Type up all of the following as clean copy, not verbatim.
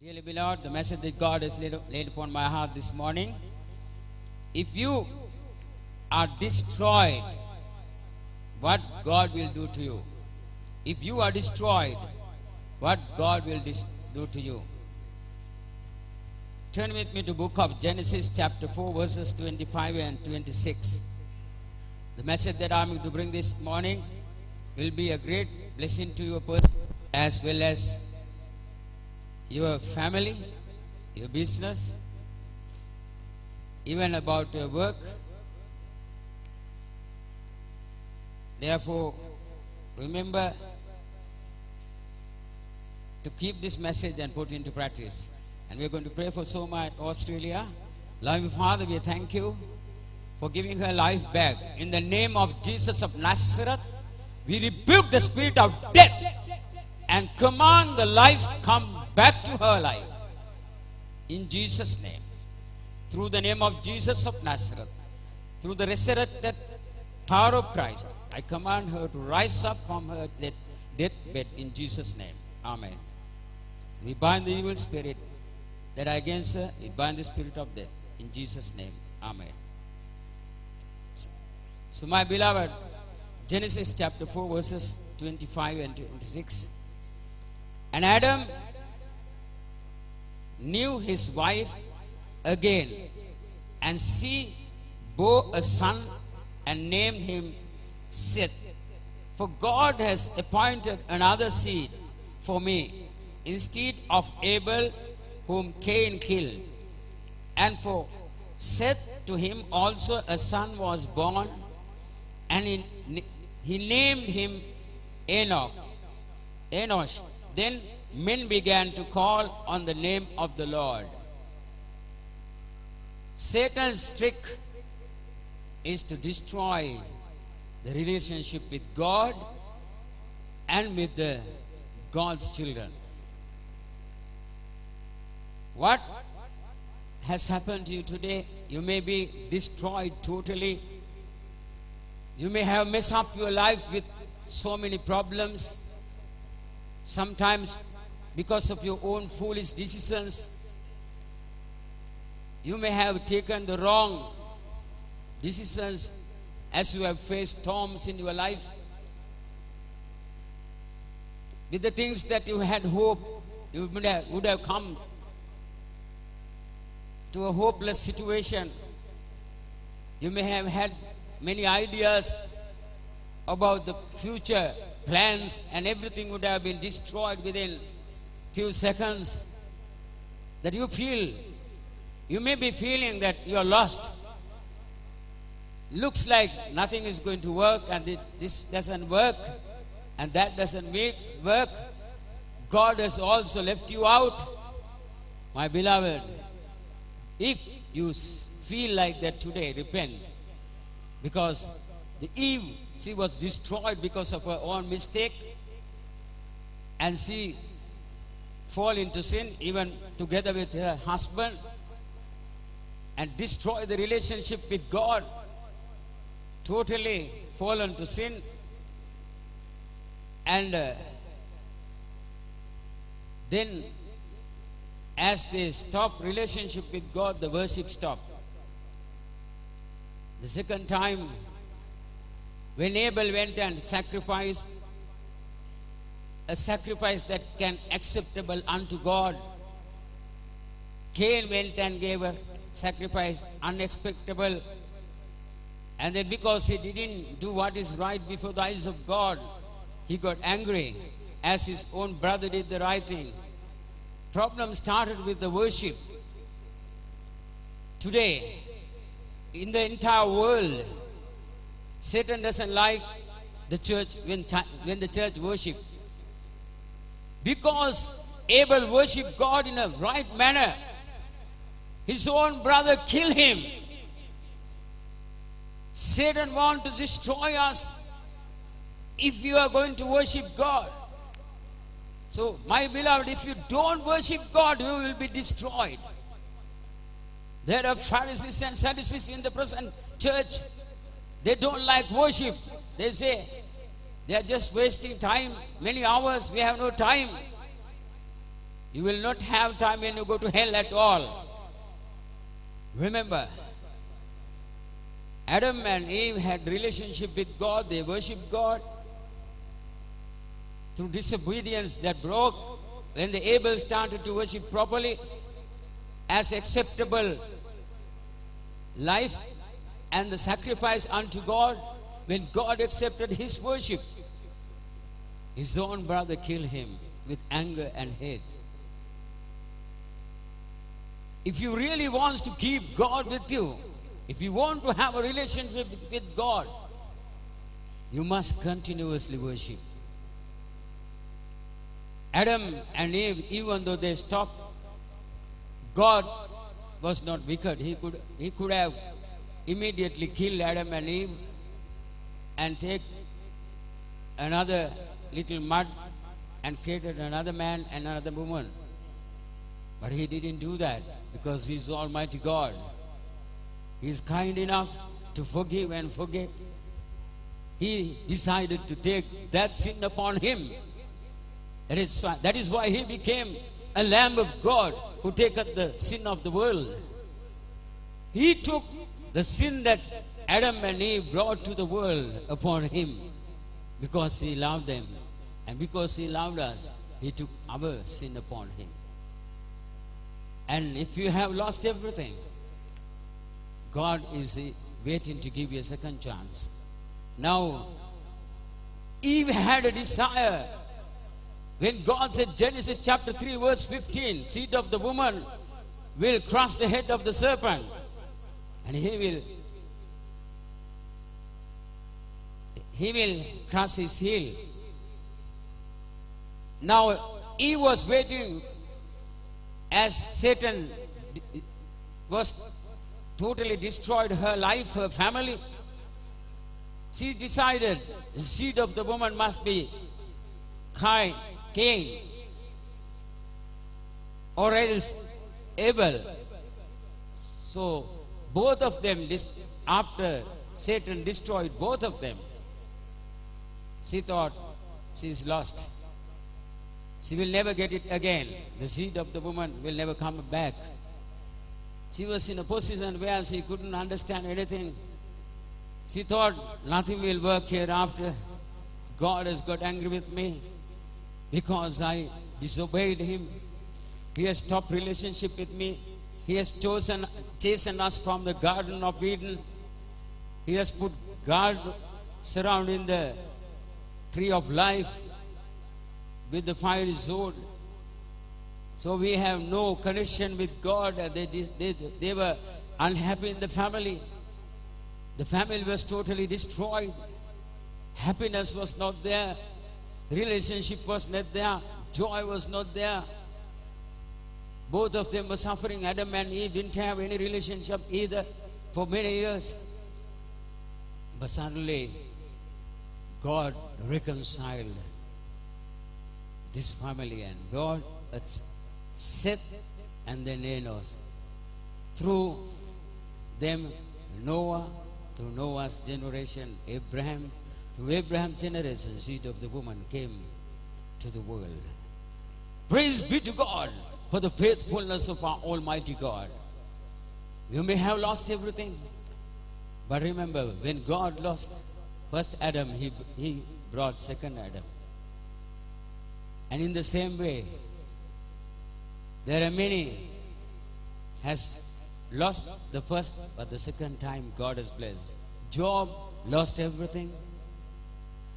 Dearly beloved, the message that God has laid upon my heart this morning. If you are destroyed, what God will do to you? If you are destroyed, what God will do to you? Turn with me to book of Genesis chapter 4 verses 25 and 26. The message that I'm going to bring this morning will be a great blessing to your person as well as your family, your business, even about your work. Therefore, remember to keep this message and put it into practice. And we're going to pray for Soma at Australia. Loving Father, we thank you for giving her life back. In the name of Jesus of Nazareth, we rebuke the spirit of death and command the life come back to her life. In Jesus' name. Through the name of Jesus of Nazareth, through the resurrected power of Christ, I command her to rise up from her deathbed in Jesus' name. Amen. We bind the evil spirit that are against her. We bind the spirit of death in Jesus' name. Amen. So my beloved, Genesis chapter 4 verses 25 and 26. And Adam knew his wife again, and she bore a son and named him Seth. For God has appointed another seed for me instead of Abel, whom Cain killed. And for Seth, to him also a son was born, and he named him Enosh. Then men began to call on the name of the Lord. Satan's trick is to destroy the relationship with God and with God's children. What has happened to you today? You may be destroyed totally. You may have messed up your life with so many problems. Sometimes because of your own foolish decisions. You may have taken the wrong decisions as you have faced storms in your life. With the things that you had hoped, you would have come to a hopeless situation. You may have had many ideas about the future plans, and everything would have been destroyed within few seconds. That you may be feeling that you are lost. Looks like nothing is going to work, and this doesn't work, and that doesn't work. God has also left you out. My beloved, if you feel like that today, repent. Because the Eve, she was destroyed because of her own mistake, and she fall into sin even together with her husband and destroy the relationship with God. Totally fall into sin, and then as they stop relationship with God, the worship stopped. The second time, when Abel went and sacrificed a sacrifice that can acceptable unto God, Cain went and gave a sacrifice unacceptable, and then because he didn't do what is right before the eyes of God, he got angry as his own brother did the right thing. Problem started with the worship. Today, in the entire world, Satan doesn't like the church when the church worship. Because Abel worshiped God in a right manner, his own brother killed him. Satan wants to destroy us if you are going to worship God. So, my beloved, if you don't worship God, you will be destroyed. There are Pharisees and Sadducees in the present church. They don't like worship. They say, they are just wasting time, many hours, we have no time. You will not have time when you go to hell at all. Remember, Adam and Eve had relationship with God. They worshiped God. Through disobedience that broke, when the Abel started to worship properly as acceptable life and the sacrifice unto God, when God accepted his worship, his own brother killed him with anger and hate. If you really want to keep God with you, if you want to have a relationship with God, you must continuously worship. Adam and Eve, even though they stopped, God was not wicked. He could have immediately killed Adam and Eve and take another little mud and created another man and another woman. But he didn't do that because he is Almighty God. He is kind enough to forgive and forget. He decided to take that sin upon him. That is why he became a Lamb of God who taketh the sin of the world. He took the sin that Adam and Eve brought to the world upon him because he loved them. And because he loved us, he took our sin upon him. And if you have lost everything, God is waiting to give you a second chance. Now, Eve had a desire. When God said, Genesis chapter 3 verse 15, seed of the woman will crush the head of the serpent, and he will crush his heel. Now, Eve was waiting as Satan was totally destroyed her life, her family. She decided the seed of the woman must be Cain or else Abel. So both of them, after Satan destroyed both of them, she thought she is lost. She will never get it again. The seed of the woman will never come back. She was in a position where she couldn't understand anything. She thought nothing will work hereafter. God has got angry with me because I disobeyed him. He has stopped relationship with me. He has chastened us from the Garden of Eden. He has put guard surrounding the tree of life with the fiery sword. So we have no connection with God. They were unhappy in the family. The family was totally destroyed. Happiness was not there. Relationship was not there. Joy was not there. Both of them were suffering. Adam and Eve didn't have any relationship either for many years. But suddenly, God reconciled this family, and God Seth and then Enos. Through them, Noah, through Noah's generation, Abraham, through Abraham's generation, seed of the woman came to the world. Praise be to God for the faithfulness of our Almighty God. You may have lost everything, but remember, when God lost first Adam, he brought second Adam. And in the same way, there are many has lost the first, but the second time God has blessed. Job lost everything.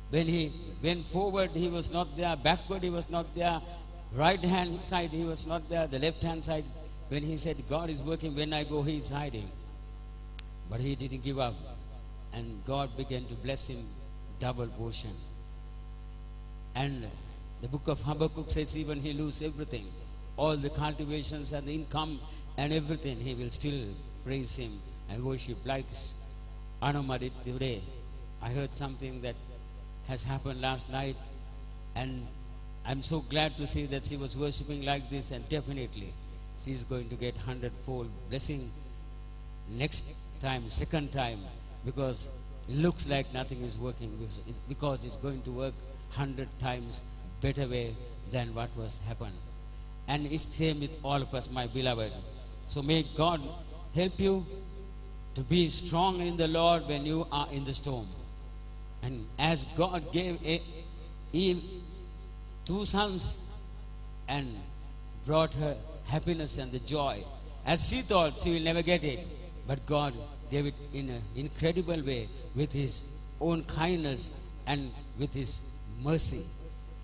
When he went forward, he was not there. Backward, he was not there. Right hand side, he was not there. The left hand side, when he said, God is working, when I go, he is hiding. But he didn't give up. And God began to bless him double portion. And the book of Habakkuk says, even he lose everything, all the cultivations and the income and everything, he will still praise him and worship. Like Anuma did today. I heard something that has happened last night, and I'm so glad to see that she was worshiping like this, and definitely she is going to get 100-fold blessing next time, second time, because it looks like nothing is working, because it's going to work 100 times better way than what was happened. And it's same with all of us, my beloved. So may God help you to be strong in the Lord when you are in the storm. And as God gave Eve 2 sons and brought her happiness and the joy, as she thought she will never get it, but God gave it in an incredible way with His own kindness and with His mercy.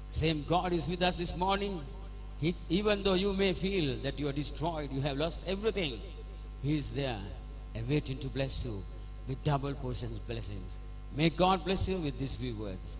Same God is with us this morning. Even though you may feel that you are destroyed, you have lost everything, He is there waiting to bless you with double portions blessings. May God bless you with these few words.